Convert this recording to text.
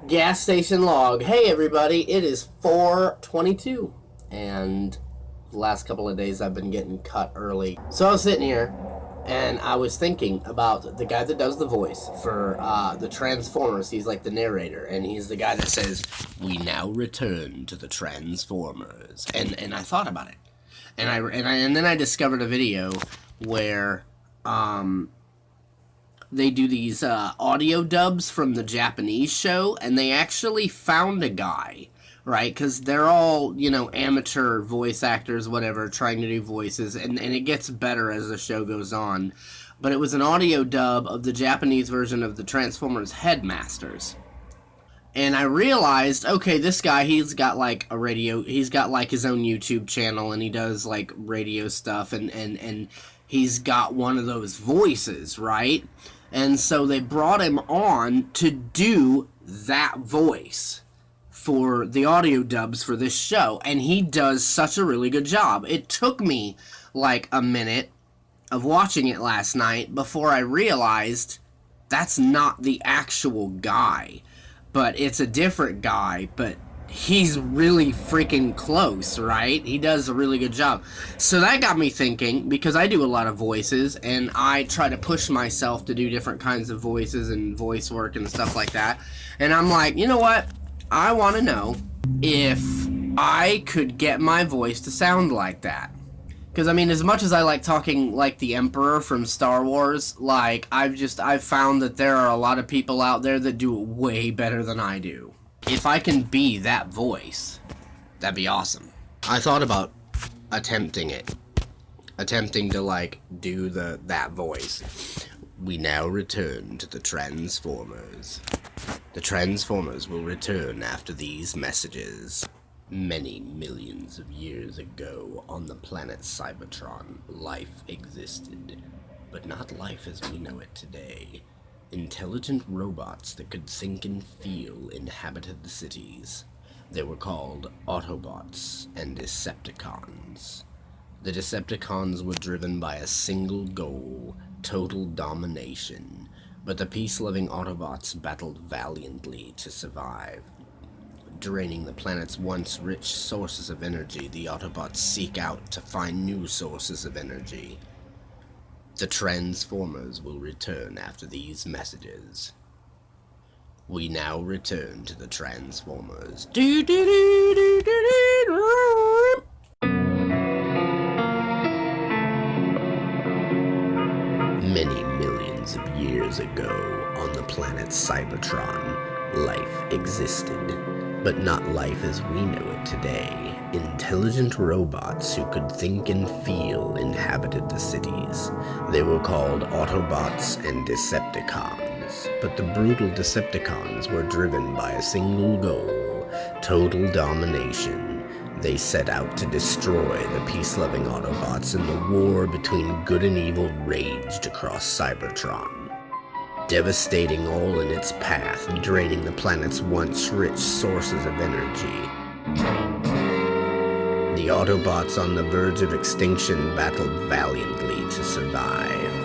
Gas station log. Hey everybody, it is 4:22, and the last couple of days I've been getting cut early. So I was sitting here, and I was thinking about the guy that does the voice for the Transformers. He's like the narrator, and he's the guy that says, "We now return to the Transformers." And I thought about it, and then I discovered a video where they do these audio dubs from the Japanese show, and they actually found a guy, right? Because they're all, amateur voice actors, whatever, trying to do voices, and it gets better as the show goes on. But it was an audio dub of the Japanese version of the Transformers Headmasters. And I realized, okay, this guy, he's got like a radio, he's got like his own YouTube channel, and he does like radio stuff, and he's got one of those voices, right? And so they brought him on to do that voice for the audio dubs for this show. And he does such a really good job. It took me like a minute of watching it last night before I realized that's not the actual guy. But it's a different guy, but he's really freaking close, right? He does a really good job. So that got me thinking, because I do a lot of voices, and I try to push myself to do different kinds of voices and voice work and stuff like that. And I'm like, you know what? I want to know if I could get my voice to sound like that. Because, I mean, as much as I like talking like the Emperor from Star Wars, like, I've found that there are a lot of people out there that do it way better than I do. If I can be that voice, that'd be awesome. I thought about attempting to like do that voice. We now return to the Transformers. The Transformers will return after these messages. Many millions of years ago, on the planet Cybertron, life existed, but not life as we know it today. Intelligent robots that could think and feel inhabited the cities. They were called Autobots and Decepticons. The Decepticons were driven by a single goal, total domination, but the peace-loving Autobots battled valiantly to survive. Draining the planet's once rich sources of energy, the Autobots seek out to find new sources of energy. The Transformers will return after these messages. We now return to the Transformers. Many millions of years ago, on the planet Cybertron, life existed, but not life as we know it today. Intelligent robots who could think and feel inhabited the cities. They were called Autobots and Decepticons, but the brutal Decepticons were driven by a single goal, total domination. They set out to destroy the peace-loving Autobots, and the war between good and evil raged across Cybertron, devastating all in its path, draining the planet's once rich sources of energy. The Autobots on the verge of extinction battled valiantly to survive.